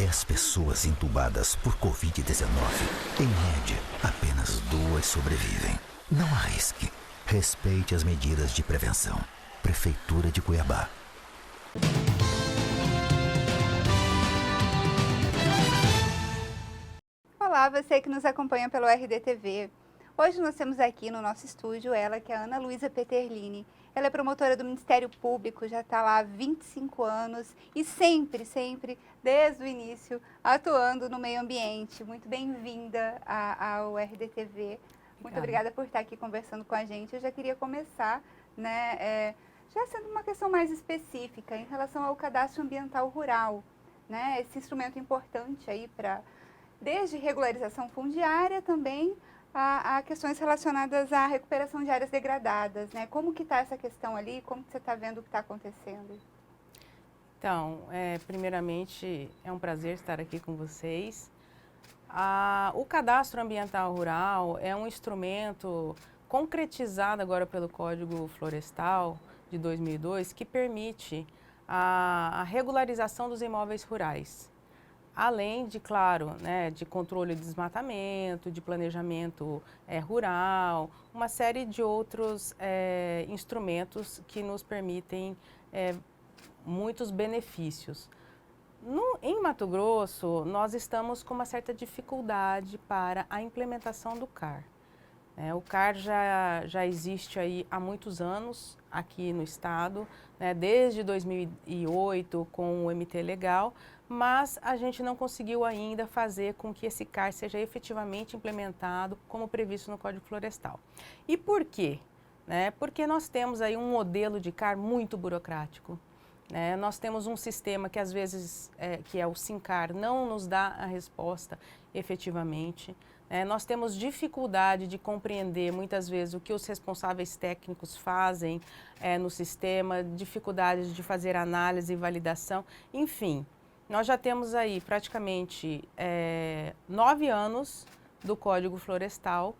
10 pessoas entubadas por Covid-19, em média, apenas 2 sobrevivem. Não arrisque. Respeite as medidas de prevenção. Prefeitura de Cuiabá. Olá, você que nos acompanha pelo RDTV. Hoje nós temos aqui no nosso estúdio ela, que é a Ana Luísa Peterlini. Ela é promotora do Ministério Público, já está lá há 25 anos e sempre, desde o início, atuando no meio ambiente. Muito bem-vinda ao RDTV. Muito obrigada por estar aqui conversando com a gente. Eu já queria começar, já sendo uma questão mais específica em relação ao cadastro ambiental rural, né? Esse instrumento importante aí para, desde regularização fundiária também, a questões relacionadas à recuperação de áreas degradadas, né? Como que está essa questão ali? Como que você está vendo o que está acontecendo? Então, primeiramente, é um prazer estar aqui com vocês. O Cadastro Ambiental Rural é um instrumento concretizado agora pelo Código Florestal de 2002 que permite a regularização dos imóveis rurais. Além de, claro, de controle de desmatamento, de planejamento rural, uma série de outros instrumentos que nos permitem muitos benefícios. Em Mato Grosso, nós estamos com uma certa dificuldade para a implementação do CAR. O CAR já existe aí há muitos anos aqui no estado, desde 2008 com o MT Legal, mas a gente não conseguiu ainda fazer com que esse CAR seja efetivamente implementado como previsto no Código Florestal. E por quê? Porque nós temos aí um modelo de CAR muito burocrático. Nós temos um sistema que às vezes, que é o SINCAR, não nos dá a resposta efetivamente. Nós temos dificuldade de compreender muitas vezes o que os responsáveis técnicos fazem no sistema, dificuldade de fazer análise e validação, enfim. Nós já temos aí praticamente 9 anos do Código Florestal,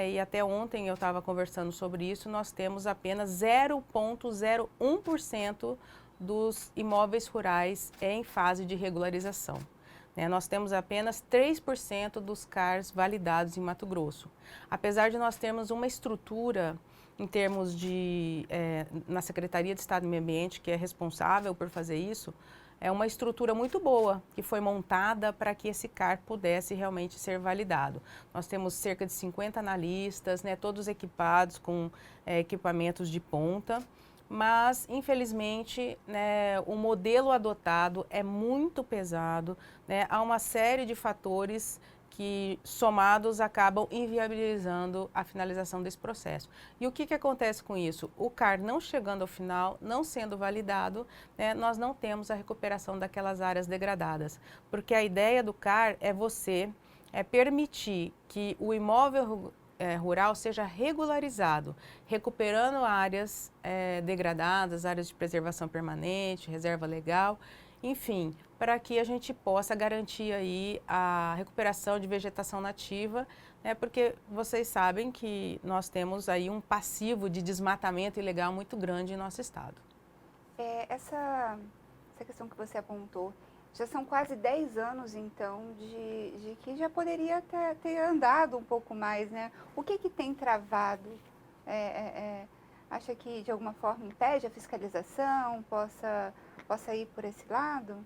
e até ontem eu estava conversando sobre isso, nós temos apenas 0,01% dos imóveis rurais em fase de regularização. Nós temos apenas 3% dos CARs validados em Mato Grosso. Apesar de nós termos uma estrutura em termos de, na Secretaria de Estado do Meio Ambiente, que é responsável por fazer isso, é uma estrutura muito boa que foi montada para que esse CAR pudesse realmente ser validado. Nós temos cerca de 50 analistas, todos equipados com equipamentos de ponta, mas infelizmente o modelo adotado é muito pesado, há uma série de fatores que somados acabam inviabilizando a finalização desse processo. E o que acontece com isso? O CAR não chegando ao final, não sendo validado, nós não temos a recuperação daquelas áreas degradadas. Porque a ideia do CAR é você permitir que o imóvel rural seja regularizado, recuperando áreas degradadas, áreas de preservação permanente, reserva legal, enfim, para que a gente possa garantir aí a recuperação de vegetação nativa, porque vocês sabem que nós temos aí um passivo de desmatamento ilegal muito grande em nosso estado. Essa questão que você apontou, já são quase 10 anos, então, de que já poderia ter andado um pouco mais, né? O que tem travado? Acha que, de alguma forma, impede a fiscalização, possa ir por esse lado?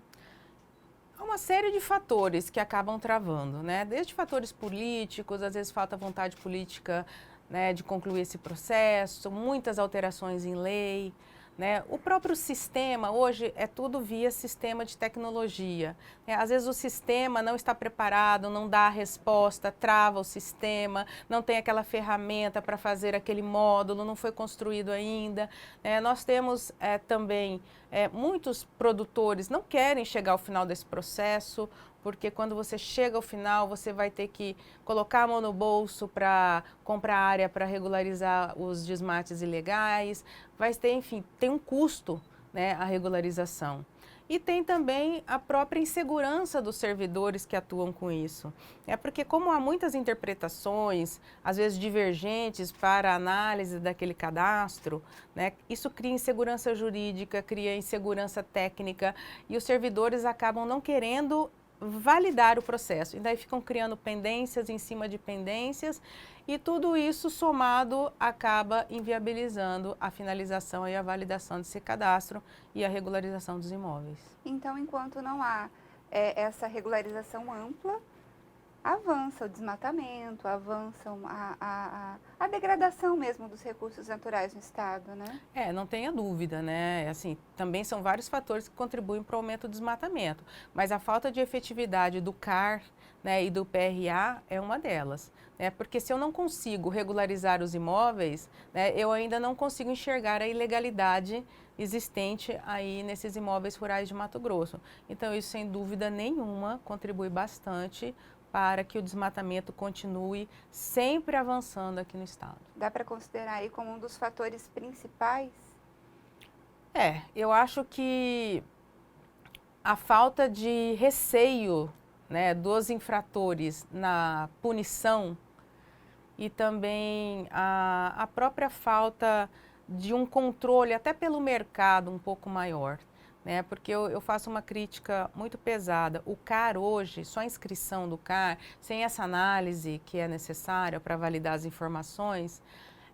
Há uma série de fatores que acabam travando, desde fatores políticos, às vezes falta vontade política de concluir esse processo, muitas alterações em lei. O próprio sistema, hoje, é tudo via sistema de tecnologia. Às vezes o sistema não está preparado, não dá a resposta, trava o sistema, não tem aquela ferramenta para fazer aquele módulo, não foi construído ainda. Nós temos também muitos produtores não querem chegar ao final desse processo, porque quando você chega ao final, você vai ter que colocar a mão no bolso para comprar área para regularizar os desmates ilegais, vai ter, enfim, tem um custo né, a regularização. E tem também a própria insegurança dos servidores que atuam com isso. É porque como há muitas interpretações, às vezes divergentes para a análise daquele cadastro, né, isso cria insegurança jurídica, cria insegurança técnica e os servidores acabam não querendo validar o processo. E daí ficam criando pendências em cima de pendências e tudo isso somado acaba inviabilizando a finalização e a validação desse cadastro e a regularização dos imóveis. Então, enquanto não há essa regularização ampla, avança o desmatamento, avança a degradação mesmo dos recursos naturais no estado, né? Não tenha dúvida, né? Assim, também são vários fatores que contribuem para o aumento do desmatamento, mas a falta de efetividade do CAR, né, e do PRA é uma delas, né? Porque se eu não consigo regularizar os imóveis, né, eu ainda não consigo enxergar a ilegalidade existente aí nesses imóveis rurais de Mato Grosso. Então, isso sem dúvida nenhuma contribui bastante para que o desmatamento continue sempre avançando aqui no estado. Dá para considerar aí como um dos fatores principais? Eu acho que a falta de receio, né, dos infratores na punição e também a própria falta de um controle até pelo mercado um pouco maior. Né, porque eu faço uma crítica muito pesada. O CAR hoje, só a inscrição do CAR, sem essa análise que é necessária para validar as informações,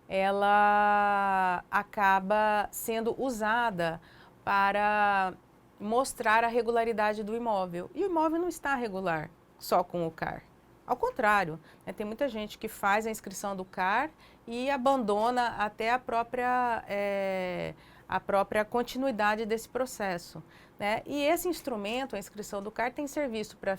ela acaba sendo usada para mostrar a regularidade do imóvel. E o imóvel não está regular só com o CAR. Ao contrário, né, tem muita gente que faz a inscrição do CAR e abandona até a própria continuidade desse processo, né? E esse instrumento, a inscrição do CAR, tem servido para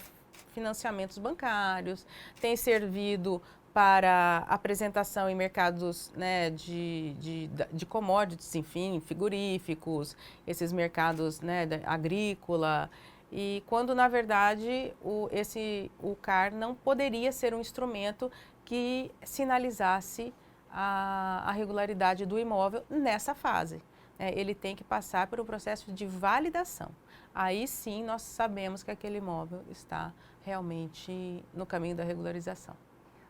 financiamentos bancários, tem servido para apresentação em mercados, né, de commodities, enfim, frigoríficos, esses mercados, né, agrícola, e quando na verdade o CAR não poderia ser um instrumento que sinalizasse a regularidade do imóvel nessa fase. Ele tem que passar por um processo de validação. Aí sim nós sabemos que aquele imóvel está realmente no caminho da regularização.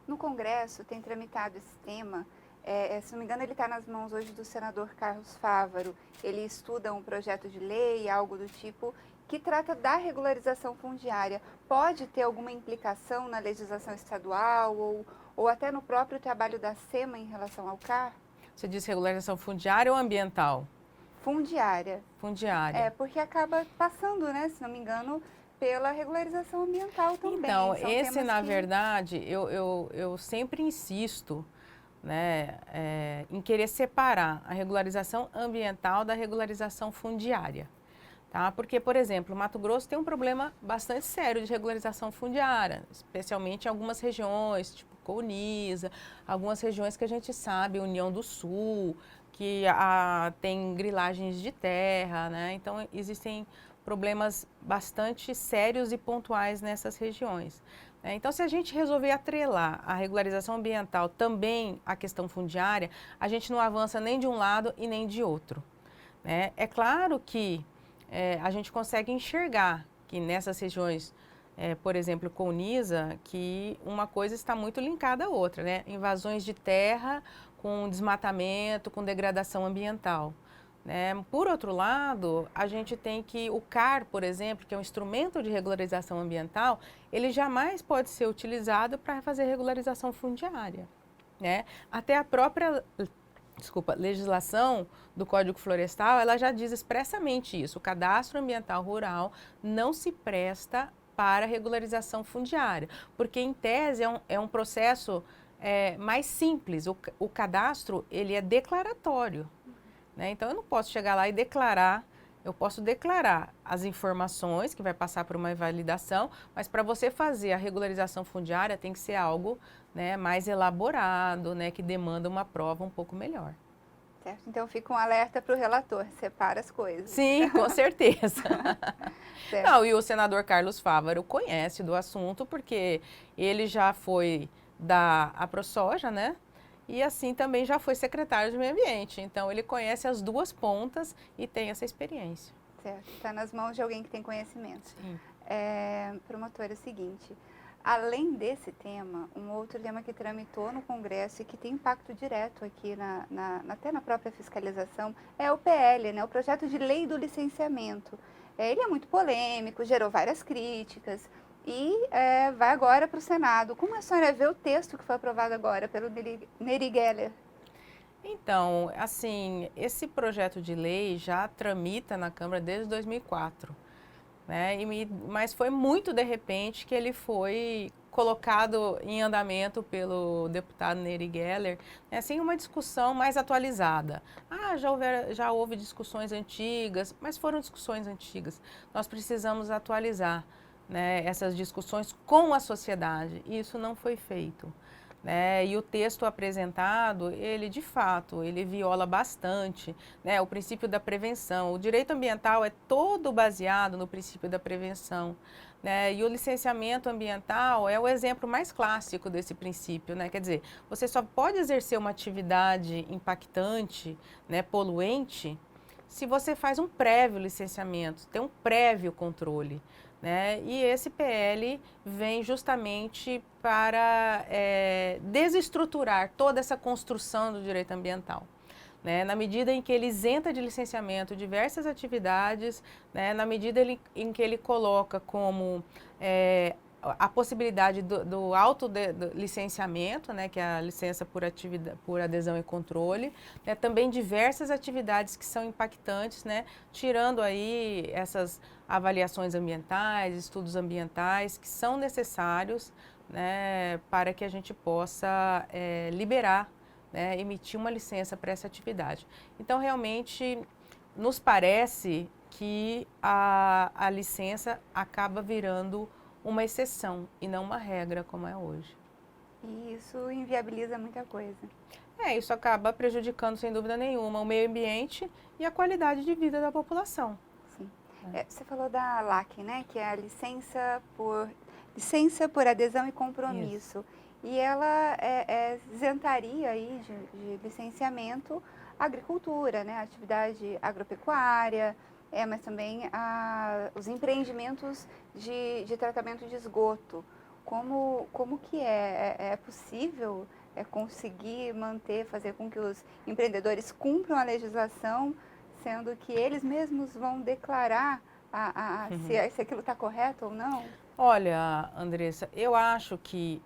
No Congresso tem tramitado esse tema, se não me engano ele está nas mãos hoje do senador Carlos Fávaro. Ele estuda um projeto de lei, algo do tipo, que trata da regularização fundiária. Pode ter alguma implicação na legislação estadual ou até no próprio trabalho da SEMA em relação ao CAR? Você diz regularização fundiária ou ambiental? Fundiária. Fundiária. Porque acaba passando, né, se não me engano, pela regularização ambiental também. Então, esse, na verdade, eu sempre insisto, né, em querer separar a regularização ambiental da regularização fundiária. Tá? Porque, por exemplo, Mato Grosso tem um problema bastante sério de regularização fundiária, especialmente em algumas regiões, tipo Colniza, algumas regiões que a gente sabe, União do Sul, que tem grilagens de terra, né? Então existem problemas bastante sérios e pontuais nessas regiões. Então, se a gente resolver atrelar a regularização ambiental também à questão fundiária, a gente não avança nem de um lado e nem de outro. Né? É claro que a gente consegue enxergar que nessas regiões, por exemplo, Colniza, que uma coisa está muito linkada à outra, né? Invasões de terra com desmatamento, com degradação ambiental. Né? Por outro lado, a gente tem que o CAR, por exemplo, que é um instrumento de regularização ambiental, ele jamais pode ser utilizado para fazer regularização fundiária. Né? Até a própria legislação do Código Florestal, ela já diz expressamente isso. O cadastro ambiental rural não se presta para regularização fundiária, porque em tese é um processo mais simples. O cadastro, ele é declaratório. Né? Então, eu não posso chegar lá e declarar, eu posso declarar as informações que vai passar por uma validação, mas para você fazer a regularização fundiária tem que ser algo, né, mais elaborado, né, que demanda uma prova um pouco melhor. Certo, então fica um alerta para o relator, separa as coisas. Sim, com certeza. Não, e o senador Carlos Fávaro conhece do assunto, porque ele já foi da AproSoja, né? e assim também já foi secretário de Meio Ambiente. Então, ele conhece as duas pontas e tem essa experiência. Certo, está nas mãos de alguém que tem conhecimento. Sim. Promotora, é o seguinte, além desse tema, um outro tema que tramitou no Congresso e que tem impacto direto aqui, até na própria fiscalização, é o PL, né, o Projeto de Lei do Licenciamento. Ele é muito polêmico, gerou várias críticas e vai agora para o Senado. Como a senhora vê o texto que foi aprovado agora pelo Neri Geller? Então, assim, esse projeto de lei já tramita na Câmara desde 2004, né? Mas foi muito de repente que ele foi colocado em andamento pelo deputado Neri Geller, né, sem uma discussão mais atualizada. Já houve discussões antigas, mas foram discussões antigas. Nós precisamos atualizar, né, essas discussões com a sociedade, e isso não foi feito. Né, e o texto apresentado, ele de fato, ele viola bastante, né, o princípio da prevenção. O direito ambiental é todo baseado no princípio da prevenção, né, e o licenciamento ambiental é o exemplo mais clássico desse princípio, né, quer dizer, você só pode exercer uma atividade impactante, né, poluente, se você faz um prévio licenciamento, tem um prévio controle. Né? E esse PL vem justamente para desestruturar toda essa construção do direito ambiental. Né? Na medida em que ele isenta de licenciamento diversas atividades, né? Na medida em que ele coloca como a possibilidade do licenciamento, né, que é a licença por adesão e controle, né, também diversas atividades que são impactantes, né, tirando aí essas avaliações ambientais, estudos ambientais que são necessários, né, para que a gente possa liberar, né, emitir uma licença para essa atividade. Então, realmente, nos parece que a licença acaba virando uma exceção e não uma regra como é hoje. E isso inviabiliza muita coisa. Isso acaba prejudicando, sem dúvida nenhuma, o meio ambiente e a qualidade de vida da população. Sim. Você falou da LAC, né, que é a licença por adesão e compromisso. Isso. E ela isentaria aí de licenciamento a agricultura, né, a atividade agropecuária, mas também os empreendimentos de tratamento de esgoto. Como que é possível conseguir fazer com que os empreendedores cumpram a legislação, sendo que eles mesmos vão declarar se aquilo está correto ou não? Olha, Andressa, eu acho que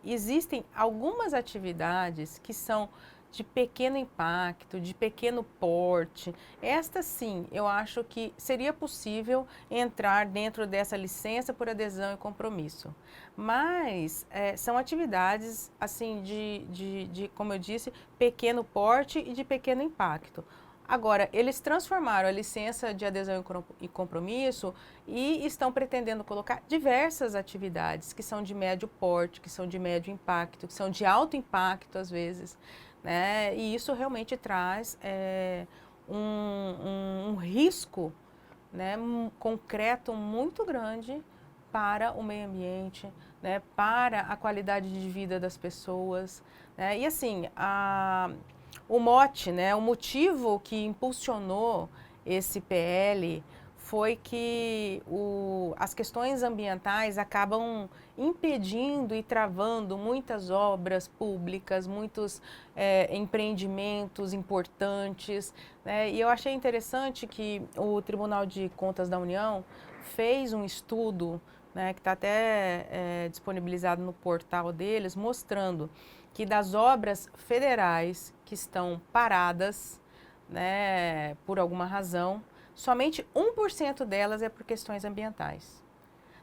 existem algumas atividades que são de pequeno impacto, de pequeno porte. Esta sim, eu acho que seria possível entrar dentro dessa licença por adesão e compromisso. Mas são atividades assim como eu disse, pequeno porte e de pequeno impacto. Agora, eles transformaram a licença de adesão e compromisso e estão pretendendo colocar diversas atividades que são de médio porte, que são de médio impacto, que são de alto impacto às vezes. Né? E isso realmente traz um risco, né, concreto muito grande para o meio ambiente, né, para a qualidade de vida das pessoas. Né? E assim, o mote, né, o motivo que impulsionou esse PL foi que as questões ambientais acabam impedindo e travando muitas obras públicas, muitos empreendimentos importantes. Né? E eu achei interessante que o Tribunal de Contas da União fez um estudo, né, que está até disponibilizado no portal deles, mostrando que das obras federais que estão paradas, né, por alguma razão, somente 1% delas é por questões ambientais.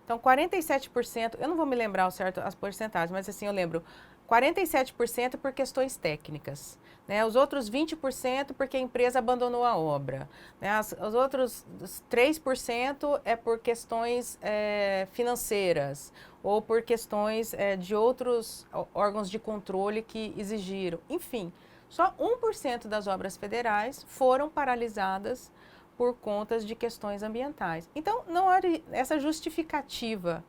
Então, 47%, eu não vou me lembrar as porcentagens, mas assim, eu lembro, 47% por questões técnicas, né? Os outros 20% porque a empresa abandonou a obra, né? Os outros 3% é por questões financeiras ou por questões de outros órgãos de controle que exigiram. Enfim, só 1% das obras federais foram paralisadas por contas de questões ambientais. Então, não há essa justificativa,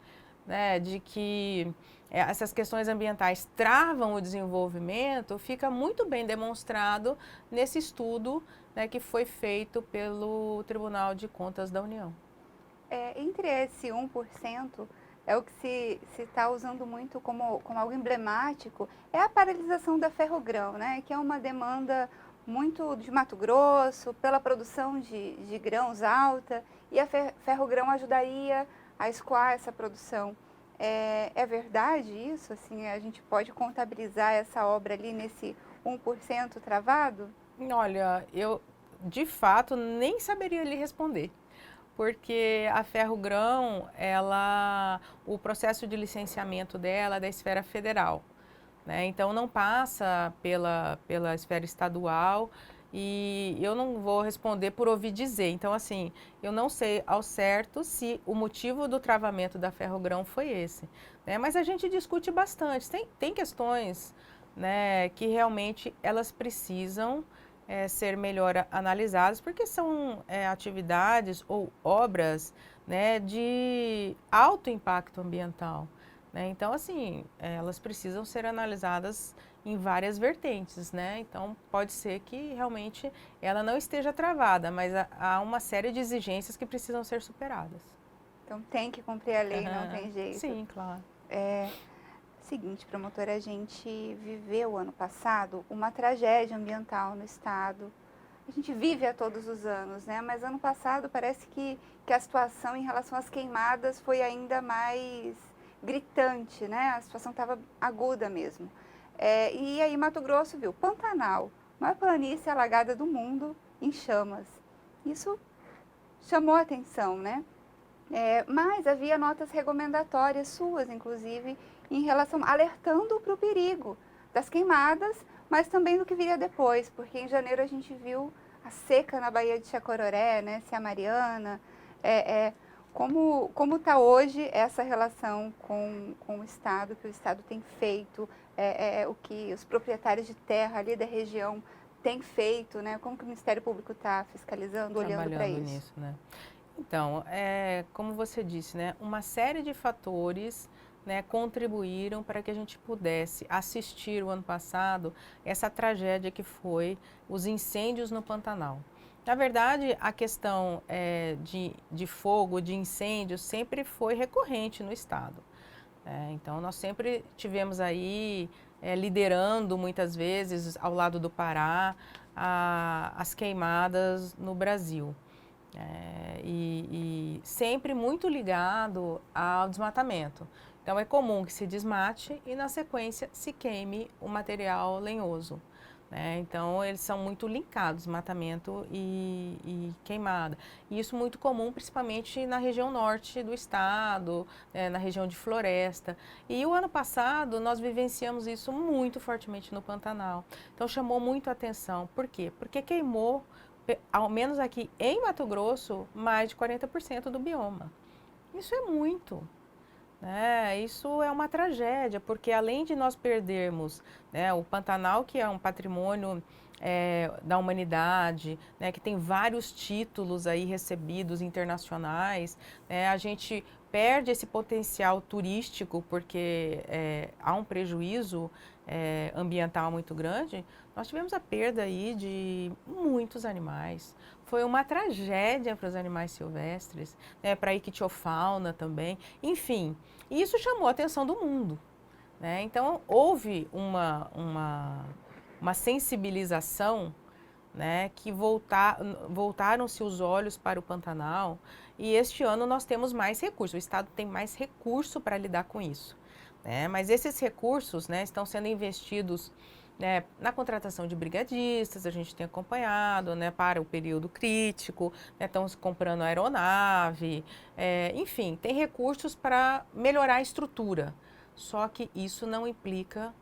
né, de que essas questões ambientais travam o desenvolvimento, fica muito bem demonstrado nesse estudo, né, que foi feito pelo Tribunal de Contas da União. Entre esse 1%, é o que se está usando muito como algo emblemático, é a paralisação da Ferrogrão, né, que é uma demanda muito de Mato Grosso, pela produção de grãos alta, e a Ferrogrão ajudaria a escoar essa produção. É verdade isso? Assim, a gente pode contabilizar essa obra ali nesse 1% travado? Olha, eu de fato nem saberia lhe responder, porque a Ferrogrão, o processo de licenciamento dela é da esfera federal, né? Então não passa pela esfera estadual e eu não vou responder por ouvir dizer. Então, assim, eu não sei ao certo se o motivo do travamento da Ferrogrão foi esse, né? Mas a gente discute bastante. Tem questões, né, que realmente elas precisam ser melhor analisadas, porque são atividades ou obras, né, de alto impacto ambiental, né? Então, assim, elas precisam ser analisadas em várias vertentes, né? Então, pode ser que realmente ela não esteja travada, mas há uma série de exigências que precisam ser superadas. Então, tem que cumprir a lei, não tem jeito. Sim, claro. Seguinte, promotora, a gente viveu ano passado uma tragédia ambiental no estado. A gente vive a todos os anos, né? Mas ano passado parece que a situação em relação às queimadas foi ainda mais gritante, né? A situação estava aguda mesmo. E aí Mato Grosso viu Pantanal, maior planície alagada do mundo, em chamas. Isso chamou a atenção, né? Mas havia notas recomendatórias suas, inclusive, em relação, alertando para o perigo das queimadas, mas também do que viria depois, porque em janeiro a gente viu a seca na Baía de Chacororé, né, Cia Mariana. Como está hoje essa relação com o Estado, que o Estado tem feito, o que os proprietários de terra ali da região têm feito, né? Como que o Ministério Público está fiscalizando, olhando para isso? Nisso, né? Então, como você disse, né, uma série de fatores, né, contribuíram para que a gente pudesse assistir o ano passado essa tragédia que foi os incêndios no Pantanal. Na verdade, a questão de fogo, de incêndio, sempre foi recorrente no estado. Então, nós sempre tivemos aí, liderando muitas vezes, ao lado do Pará, as queimadas no Brasil. E sempre muito ligado ao desmatamento. Então, é comum que se desmate e, na sequência, se queime o material lenhoso. Então, eles são muito linkados, desmatamento e queimada. E isso muito comum, principalmente na região norte do estado, na região de floresta. E o ano passado, nós vivenciamos isso muito fortemente no Pantanal. Então, chamou muito a atenção. Por quê? Porque queimou, ao menos aqui em Mato Grosso, mais de 40% do bioma. Isso é muito. Isso é uma tragédia, porque além de nós perdermos, né, o Pantanal, que é um patrimônio da humanidade, né, que tem vários títulos aí recebidos internacionais, a gente perde esse potencial turístico porque há um prejuízo ambiental muito grande. Nós tivemos a perda aí de muitos animais. Foi uma tragédia para os animais silvestres, para a ictiofauna também. Enfim, isso chamou a atenção do mundo. Então, houve uma sensibilização, que voltaram-se os olhos para o Pantanal. E este ano nós temos mais recursos, o Estado tem mais recurso para lidar com isso. Mas esses recursos estão sendo investidos na contratação de brigadistas, a gente tem acompanhado para o período crítico, estão se comprando aeronave, enfim, tem recursos para melhorar a estrutura, só que isso não implica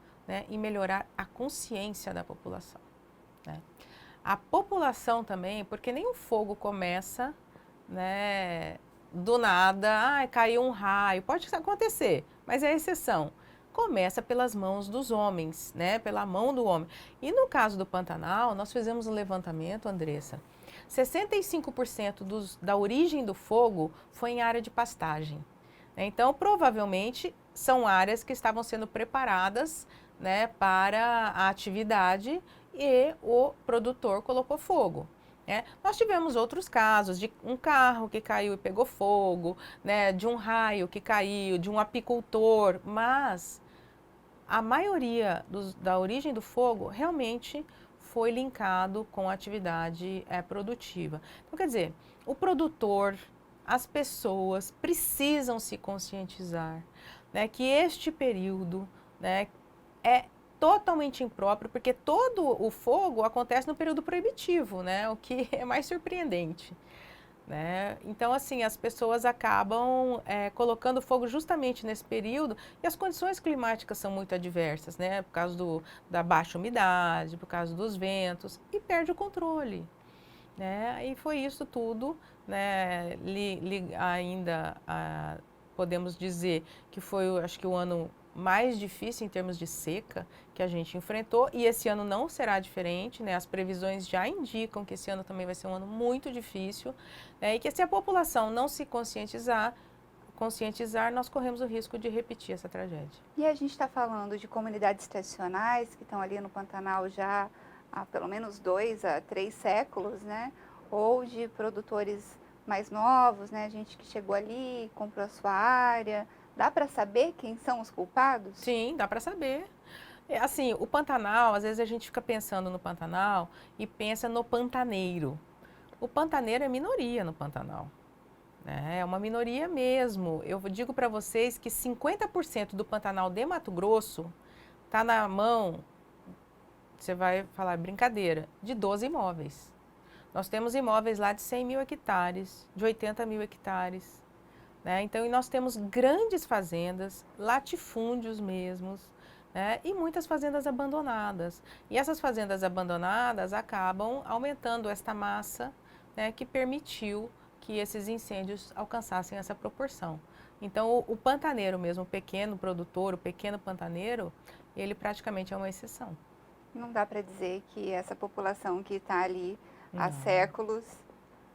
em melhorar a consciência da população. A população também, porque nem o fogo começa do nada, caiu um raio, pode acontecer, mas é exceção. Começa pelas mãos dos homens, pela mão do homem. E no caso do Pantanal, nós fizemos um levantamento, Andressa, 65% da origem do fogo foi em área de pastagem. Então, provavelmente, são áreas que estavam sendo preparadas, né, para a atividade e o produtor colocou fogo. Né? Nós tivemos outros casos de um carro que caiu e pegou fogo, né, de um raio que caiu, de um apicultor, mas a maioria da origem do fogo realmente foi linkado com a atividade produtiva. Então, quer dizer, o produtor, as pessoas precisam se conscientizar, né, que este período, né, é totalmente impróprio, porque todo o fogo acontece no período proibitivo, né, o que é mais surpreendente. Né? Então, assim, as pessoas acabam colocando fogo justamente nesse período e as condições climáticas são muito adversas, né? Por causa da baixa umidade, por causa dos ventos, e perde o controle. Né? E foi isso tudo, né? Ainda podemos dizer que foi, acho que, o ano mais difícil em termos de seca que a gente enfrentou, e esse ano não será diferente, né? As previsões já indicam que esse ano também vai ser um ano muito difícil, né? E que se a população não se conscientizar, nós corremos o risco de repetir essa tragédia. E a gente está falando de comunidades tradicionais que estão ali no Pantanal já há pelo menos 2 a 3 séculos, né? Ou de produtores mais novos, né? Gente que chegou ali, comprou a sua área. Dá para saber quem são os culpados? Sim, dá para saber. Assim, o Pantanal, às vezes a gente fica pensando no Pantanal e pensa no pantaneiro. O pantaneiro é minoria no Pantanal. Né? É uma minoria mesmo. Eu digo para vocês que 50% do Pantanal de Mato Grosso está na mão, você vai falar brincadeira, de 12 imóveis. Nós temos imóveis lá de 100 mil hectares, de 80 mil hectares. Né? Então, nós temos grandes fazendas, latifúndios mesmos, né? E muitas fazendas abandonadas. E essas fazendas abandonadas acabam aumentando esta massa, né, que permitiu que esses incêndios alcançassem essa proporção. Então, o pantaneiro mesmo, o pequeno produtor, o pequeno pantaneiro, ele praticamente é uma exceção. Não dá para dizer que essa população que está ali há séculos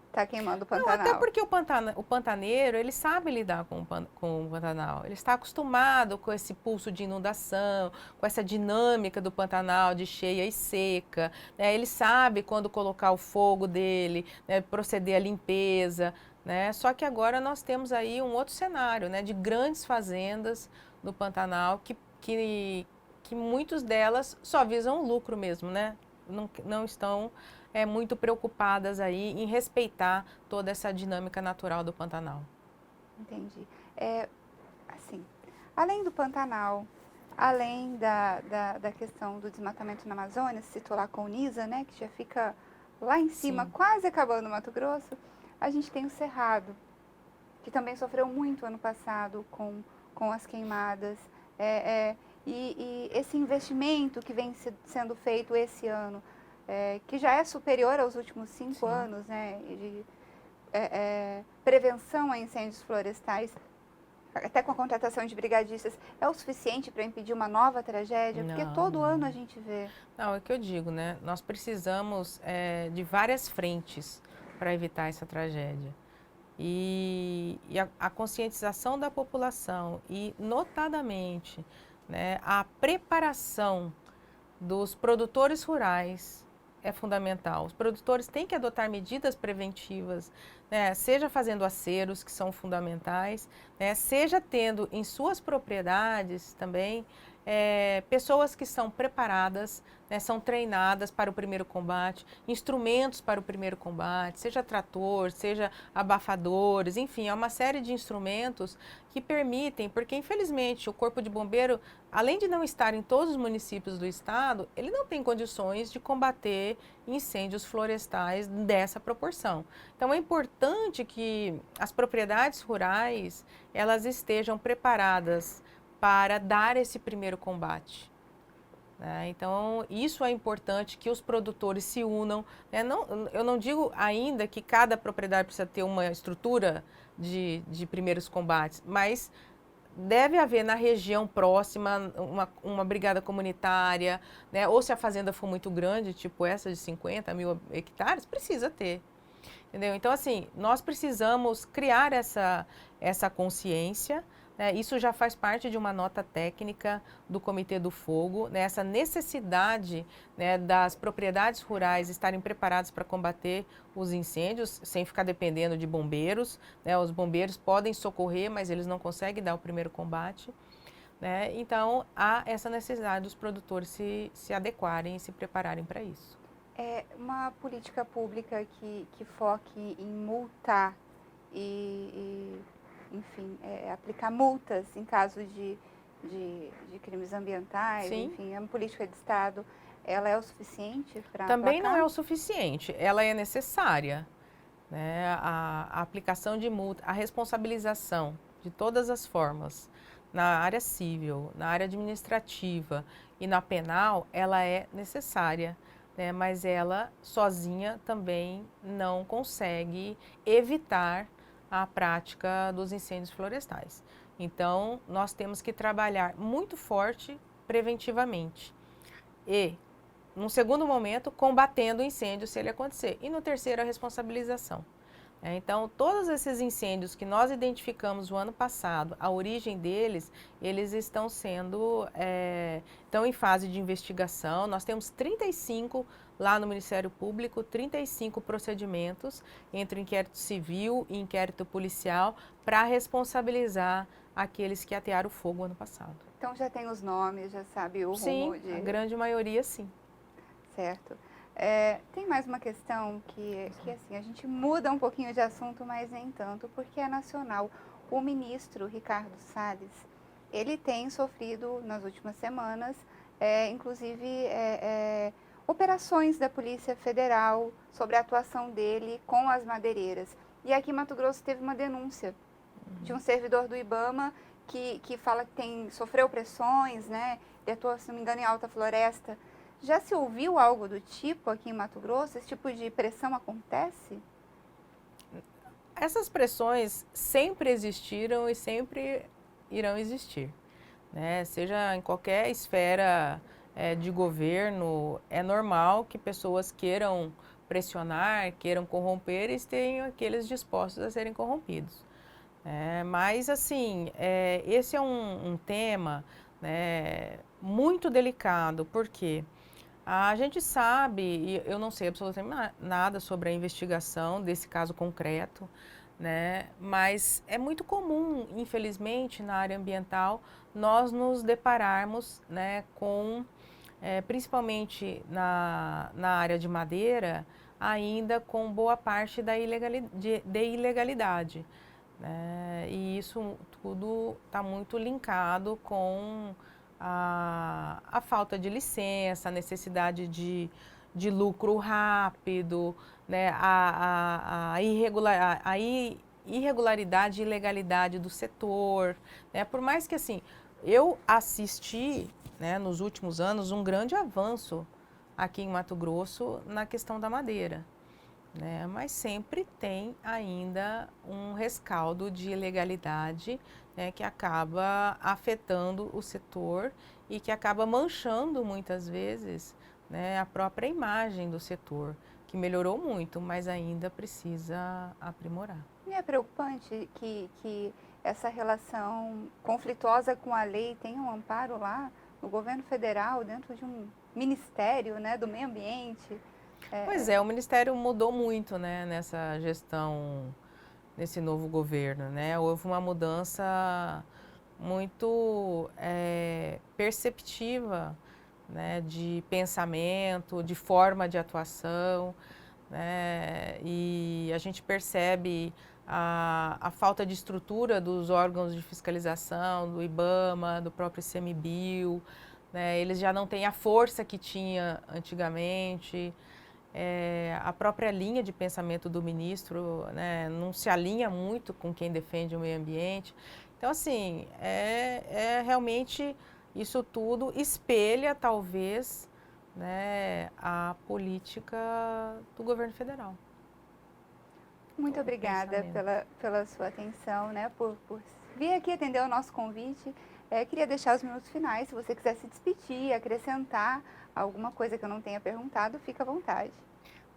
está queimando o Pantanal. Não, até porque o pantaneiro, ele sabe lidar com o Pantanal. Ele está acostumado com esse pulso de inundação, com essa dinâmica do Pantanal de cheia e seca. Né? Ele sabe quando colocar o fogo dele, né, proceder à limpeza. Né? Só que agora nós temos aí um outro cenário, né, de grandes fazendas no Pantanal que muitas delas só visam o lucro mesmo, né? Não estão muito preocupadas aí em respeitar toda essa dinâmica natural do Pantanal. Entendi. Assim, além do Pantanal, além da questão do desmatamento na Amazônia, se citou lá com o NISA, né, que já fica lá em cima, Sim. quase acabando o Mato Grosso, a gente tem o Cerrado, que também sofreu muito ano passado com as queimadas. E esse investimento que vem sendo feito esse ano, que já é superior aos últimos 5 anos, né, de prevenção a incêndios florestais, até com a contratação de brigadistas, é o suficiente para impedir uma nova tragédia? Porque todo ano a gente vê. Não, é o que eu digo, né? Nós precisamos de várias frentes para evitar essa tragédia. E a conscientização da população e, notadamente, né, a preparação dos produtores rurais é fundamental. Os produtores têm que adotar medidas preventivas, né, seja fazendo aceros, que são fundamentais, né, seja tendo em suas propriedades também pessoas que são preparadas, né, são treinadas para o primeiro combate, instrumentos para o primeiro combate, seja trator, seja abafadores, enfim, há uma série de instrumentos que permitem, porque infelizmente o Corpo de Bombeiro, além de não estar em todos os municípios do estado, ele não tem condições de combater incêndios florestais dessa proporção. Então é importante que as propriedades rurais, elas estejam preparadas para dar esse primeiro combate. Né? Então, isso é importante que os produtores se unam. Né? Eu não digo ainda que cada propriedade precisa ter uma estrutura de primeiros combates, mas deve haver na região próxima uma brigada comunitária, né? Ou se a fazenda for muito grande, tipo essa de 50 mil hectares, precisa ter. Entendeu? Então, assim, nós precisamos criar essa consciência, né? Isso já faz parte de uma nota técnica do Comitê do Fogo, né? Essa necessidade, né, das propriedades rurais estarem preparadas para combater os incêndios, sem ficar dependendo de bombeiros, né? Os bombeiros podem socorrer, mas eles não conseguem dar o primeiro combate, né? Então, há essa necessidade dos produtores se adequarem e se prepararem para isso. É uma política pública que foque em multar enfim, aplicar multas em caso de crimes ambientais, Sim. enfim, é uma política de Estado, ela é o suficiente para Também aplacar? não é o suficiente, ela é necessária, né? A aplicação de multa, a responsabilização de todas as formas, na área civil, na área administrativa e na penal, ela é necessária, né? Mas ela sozinha também não consegue evitar a prática dos incêndios florestais. Então, nós temos que trabalhar muito forte preventivamente e, num segundo momento, combatendo o incêndio se ele acontecer. E no terceiro, a responsabilização. Então, todos esses incêndios que nós identificamos no ano passado, a origem deles, eles estão estão em fase de investigação. Nós temos 35 lá no Ministério Público, 35 procedimentos entre inquérito civil e inquérito policial para responsabilizar aqueles que atearam o fogo ano passado. Então já tem os nomes, já sabe o Sim, rumo de... a grande maioria sim. Certo. Tem mais uma questão que assim, a gente muda um pouquinho de assunto, mas nem tanto, porque é nacional. O ministro Ricardo Salles, ele tem sofrido nas últimas semanas, inclusive, operações da Polícia Federal sobre a atuação dele com as madeireiras. E aqui em Mato Grosso teve uma denúncia de um servidor do IBAMA que fala que sofreu pressões, né? Ele atua, se não me engano, em Alta Floresta. Já se ouviu algo do tipo aqui em Mato Grosso? Esse tipo de pressão acontece? Essas pressões sempre existiram e sempre irão existir, né? Seja em qualquer esfera de governo, é normal que pessoas queiram pressionar, queiram corromper e tenham aqueles dispostos a serem corrompidos. Mas, assim, esse é um tema, né, muito delicado, porque a gente sabe, e eu não sei absolutamente nada sobre a investigação desse caso concreto, né? Mas é muito comum, infelizmente, na área ambiental, nós nos depararmos, né, com, principalmente na área de madeira, ainda com boa parte da ilegalidade, né? E isso tudo está muito linkado com a falta de licença, a necessidade de lucro rápido, né? A irregularidade e ilegalidade do setor, né? Por mais que, assim, eu assisti, né, nos últimos anos um grande avanço aqui em Mato Grosso na questão da madeira, né? Mas sempre tem ainda um rescaldo de ilegalidade, né, que acaba afetando o setor e que acaba manchando muitas vezes, né, a própria imagem do setor, que melhorou muito, mas ainda precisa aprimorar. E é preocupante que essa relação conflituosa com a lei tenha um amparo lá no governo federal, dentro de um ministério, né, do meio ambiente. Pois é, o Ministério mudou muito, né, nessa gestão, nesse novo governo, né? Houve uma mudança muito perceptiva, né, de pensamento, de forma de atuação, né? E a gente percebe a falta de estrutura dos órgãos de fiscalização, do IBAMA, do próprio ICMBio, né? Eles já não têm a força que tinha antigamente. A própria linha de pensamento do ministro, né, não se alinha muito com quem defende o meio ambiente. Então, assim, realmente isso tudo espelha, talvez, né, a política do governo federal. Muito obrigada pela sua atenção, né, por vir aqui atender o nosso convite. Queria deixar os minutos finais, se você quiser se despedir, acrescentar alguma coisa que eu não tenha perguntado, fica à vontade.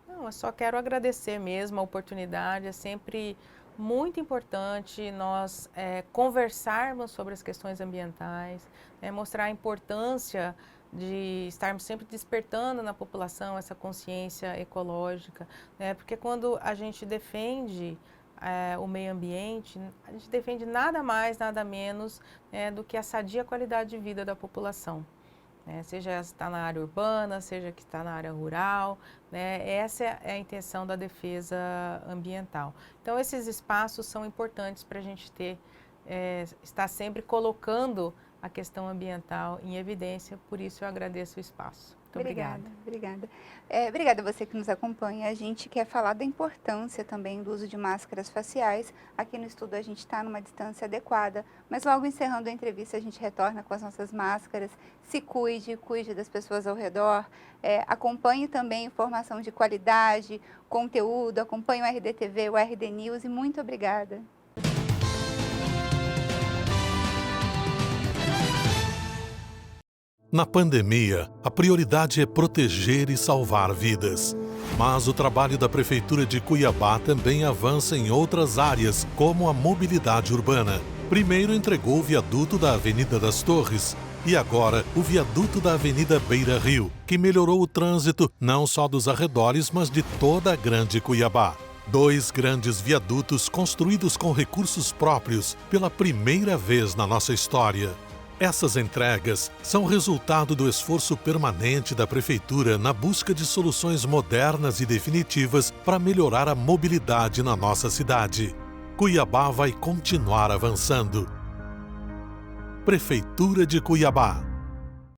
Não, eu só quero agradecer mesmo a oportunidade, é sempre muito importante nós conversarmos sobre as questões ambientais, mostrar a importância de estarmos sempre despertando na população essa consciência ecológica, porque quando a gente defende o meio ambiente, a gente defende nada mais, nada menos do que a sadia qualidade de vida da população. Seja está na área urbana, seja que está na área rural, essa é a intenção da defesa ambiental. Então, esses espaços são importantes para a gente estar sempre colocando a questão ambiental em evidência, por isso eu agradeço o espaço. Muito obrigada. Obrigada. Obrigada a você que nos acompanha. A gente quer falar da importância também do uso de máscaras faciais. Aqui no estudo a gente está numa distância adequada, mas logo encerrando a entrevista a gente retorna com as nossas máscaras. Se cuide das pessoas ao redor. Acompanhe também informação de qualidade, conteúdo, acompanhe o RDTV, o RD News e muito obrigada. Na pandemia, a prioridade é proteger e salvar vidas. Mas o trabalho da Prefeitura de Cuiabá também avança em outras áreas, como a mobilidade urbana. Primeiro entregou o viaduto da Avenida das Torres e agora o viaduto da Avenida Beira Rio, que melhorou o trânsito não só dos arredores, mas de toda a Grande Cuiabá. 2 grandes viadutos construídos com recursos próprios pela primeira vez na nossa história. Essas entregas são resultado do esforço permanente da Prefeitura na busca de soluções modernas e definitivas para melhorar a mobilidade na nossa cidade. Cuiabá vai continuar avançando. Prefeitura de Cuiabá.